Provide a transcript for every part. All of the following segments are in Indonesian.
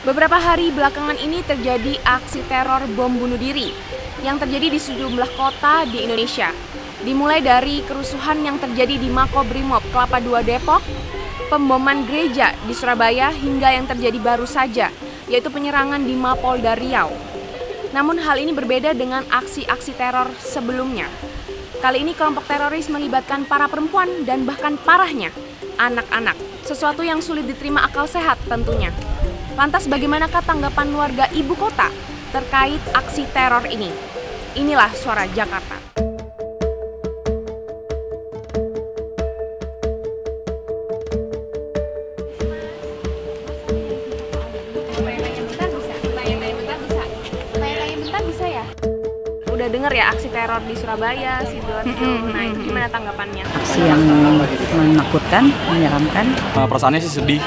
Beberapa hari belakangan ini terjadi aksi teror bom bunuh diri yang terjadi di sejumlah kota di Indonesia. Dimulai dari kerusuhan yang terjadi di Makobrimob Kelapa II Depok, pemboman gereja di Surabaya, hingga yang terjadi baru saja, yaitu penyerangan di Mapolda Riau. Namun hal ini berbeda dengan aksi-aksi teror sebelumnya. Kali ini kelompok teroris melibatkan para perempuan dan bahkan parahnya, anak-anak. Sesuatu yang sulit diterima akal sehat tentunya. Lantas bagaimanakah tanggapan warga ibu kota terkait aksi teror ini? Inilah Suara Jakarta. Bisa ya? Udah denger ya aksi teror di Surabaya, Sidoarjo. Nah, itu gimana tanggapannya? Aksi yang menakutkan, menyeramkan. Perasaannya sih sedih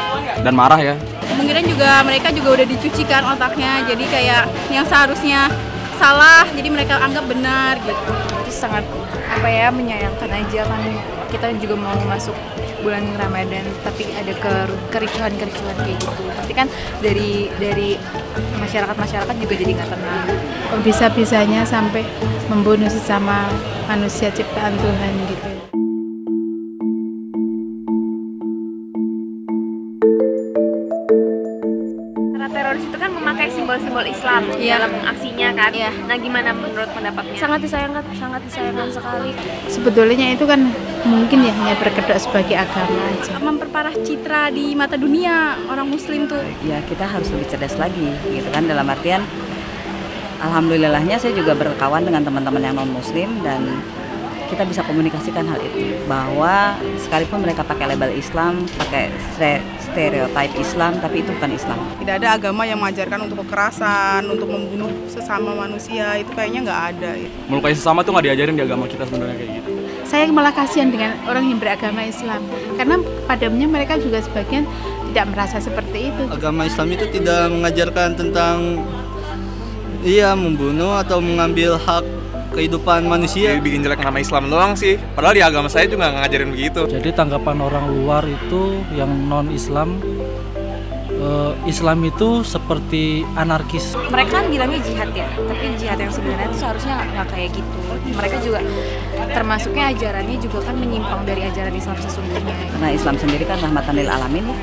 dan marah ya. Kemungkinan juga mereka juga udah dicucikan otaknya, jadi kayak yang seharusnya salah, jadi mereka anggap benar gitu. Itu sangat menyayangkan aja kan, kita juga mau masuk bulan Ramadan tapi ada kericuhan-kericuhan kayak gitu. Pasti kan dari masyarakat juga jadi nggak tenang. Kok bisa-bisanya sampai membunuh sesama manusia ciptaan Tuhan gitu. Teroris itu kan memakai simbol-simbol Islam dalam aksinya kan. Nah, gimana menurut pendapatnya? Sangat disayangkan sekali. Sebetulnya itu kan mungkin ya hanya berkedok sebagai agama aja. Memperparah citra di mata dunia orang Muslim tuh. Ya kita harus lebih cerdas lagi, gitu kan. Dalam artian, alhamdulillahnya saya juga berkawan dengan teman-teman yang non Muslim dan kita bisa komunikasikan hal itu, bahwa sekalipun mereka pakai label Islam, pakai stereotip Islam, tapi itu bukan Islam. Tidak ada agama yang mengajarkan untuk kekerasan, untuk membunuh sesama manusia, itu kayaknya nggak ada. Melukai sesama tuh nggak diajarin di agama kita sebenarnya kayak gitu. Saya malah kasihan dengan orang yang beragama Islam, karena padamnya mereka juga sebagian tidak merasa seperti itu. Agama Islam itu tidak mengajarkan tentang membunuh atau mengambil hak kehidupan manusia. Bikin jelek nama Islam doang sih. Padahal di agama saya juga nggak ngajarin begitu. Jadi tanggapan orang luar itu yang non-Islam, Islam itu seperti anarkis. Mereka kan bilangnya jihad ya, tapi jihad yang sebenarnya itu seharusnya nggak kayak gitu. Mereka juga termasuknya ajarannya juga kan menyimpang dari ajaran Islam sesungguhnya. Karena Islam sendiri kan rahmatan lil alamin ya.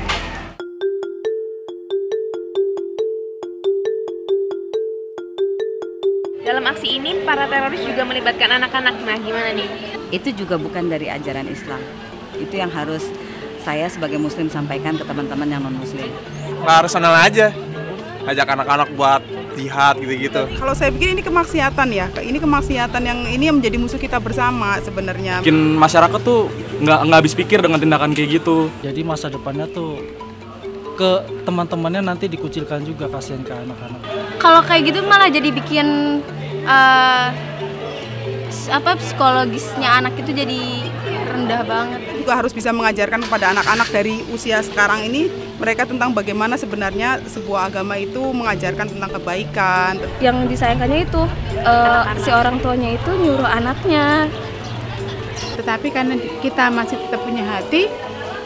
Dalam aksi ini, para teroris juga melibatkan anak-anak. Nah, gimana nih? Itu juga bukan dari ajaran Islam. Itu yang harus saya sebagai Muslim sampaikan ke teman-teman yang non-Muslim. Nggak harus kenal aja. Ajak anak-anak buat jihad gitu-gitu. Kalau saya pikir ini kemaksiatan ya. Ini kemaksiatan yang menjadi musuh kita bersama sebenarnya. Bikin masyarakat tuh nggak habis pikir dengan tindakan kayak gitu. Jadi masa depannya tuh ke teman-temannya nanti dikucilkan juga, kasihan ke anak-anak. Kalau kayak gitu malah jadi bikin psikologisnya anak itu jadi rendah banget. Juga harus bisa mengajarkan kepada anak-anak dari usia sekarang ini mereka tentang bagaimana sebenarnya sebuah agama itu mengajarkan tentang kebaikan. Yang disayangkannya itu si orang tuanya itu nyuruh anaknya. Tetapi karena kita masih tetap punya hati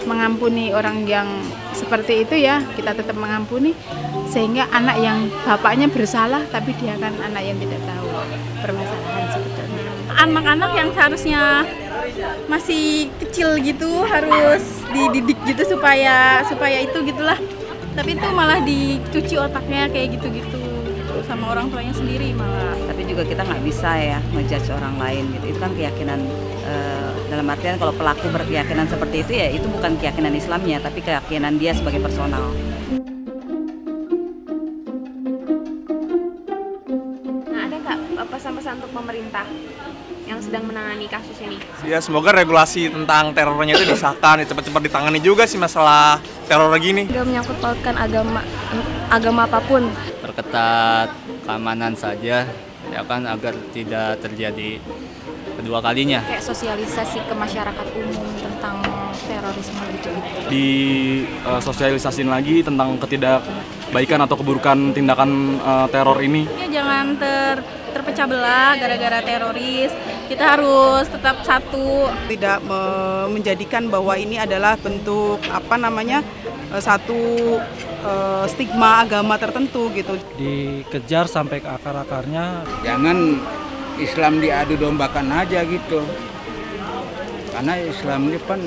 mengampuni orang yang seperti itu ya, kita tetap mengampuni, sehingga anak yang bapaknya bersalah tapi dia kan anak yang tidak tahu permasalahan sebetulnya. Anak-anak yang seharusnya masih kecil gitu harus dididik gitu supaya itu gitulah. Tapi itu malah dicuci otaknya kayak gitu-gitu sama orang tuanya sendiri malah. Tapi juga kita nggak bisa ya ngejudge orang lain gitu. Itu kan keyakinan, dalam artian kalau pelaku berkeyakinan seperti itu ya itu bukan keyakinan Islamnya, tapi keyakinan dia sebagai personal. Nah, ada nggak pesan-pesan untuk pemerintah yang sedang menangani kasus ini? Ya semoga regulasi tentang terornya itu disahkan, cepat-cepat ditangani juga sih masalah teror gini. Gak menyangkut pautkan agama apapun. Perketat keamanan saja, ya kan, agar tidak terjadi kedua kalinya. Kayak sosialisasi ke masyarakat umum tentang terorisme gitu. Sosialisasiin lagi tentang ketidakbaikan atau keburukan tindakan teror ini. Ya, jangan terpecah belah gara-gara teroris. Kita harus tetap satu. Tidak menjadikan bahwa ini adalah bentuk satu stigma agama tertentu gitu. Dikejar sampai ke akar-akarnya. Jangan Islam diadu dombakan aja gitu. Karena Islam ini kan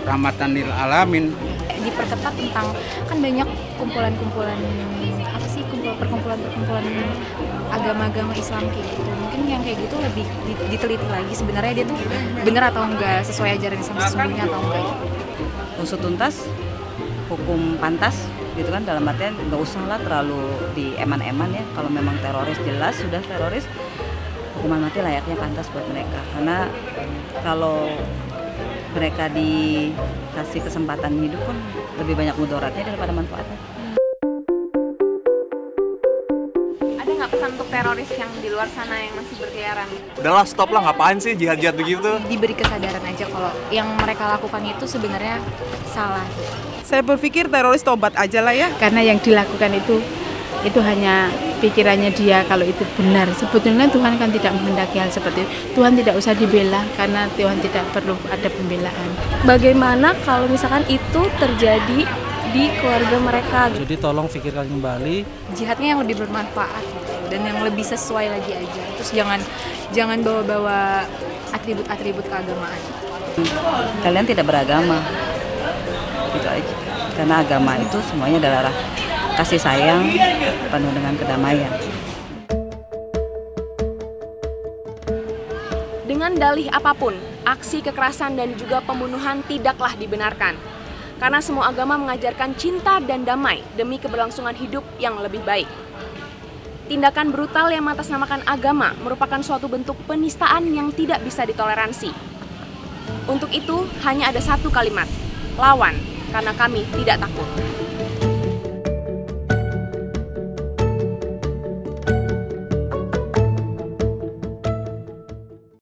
rahmatan lil alamin. Diperketat tentang, kan banyak kumpulan-kumpulan apa sih, perkumpulan-perkumpulan agama-agama Islam kayak gitu. Mungkin yang kayak gitu lebih diteliti lagi sebenarnya dia tuh bener atau enggak, sesuai ajaran Islam sesungguhnya atau enggak. Usut tuntas, hukum pantas gitu kan, dalam artian nggak usah lah terlalu di eman-eman ya. Kalau memang teroris jelas sudah teroris, hukuman mati layaknya pantas buat mereka. Karena kalau mereka dikasih kesempatan hidup pun lebih banyak mudaratnya daripada manfaatnya. Ada nggak pesan untuk teroris yang di luar sana yang masih berkeliaran? Udahlah, stop lah, ngapain sih jihad-jihad begitu? Diberi kesadaran aja kalau yang mereka lakukan itu sebenarnya salah. Saya berpikir teroris tobat aja lah ya. Karena yang dilakukan itu hanya pikirannya dia kalau itu benar. Sebetulnya Tuhan kan tidak menghendaki hal seperti itu. Tuhan tidak usah dibela karena Tuhan tidak perlu ada pembelaan. Bagaimana kalau misalkan itu terjadi di keluarga mereka? Jadi tolong pikirkan kembali. Jihadnya yang lebih bermanfaat gitu, dan yang lebih sesuai lagi aja. Terus jangan bawa-bawa atribut-atribut keagamaan. Kalian tidak beragama, gitu aja. Karena agama itu semuanya adalah kasih sayang penuh dengan kedamaian. Dengan dalih apapun, aksi kekerasan dan juga pembunuhan tidaklah dibenarkan. Karena semua agama mengajarkan cinta dan damai demi keberlangsungan hidup yang lebih baik. Tindakan brutal yang mengatasnamakan agama merupakan suatu bentuk penistaan yang tidak bisa ditoleransi. Untuk itu, hanya ada satu kalimat, lawan, karena kami tidak takut.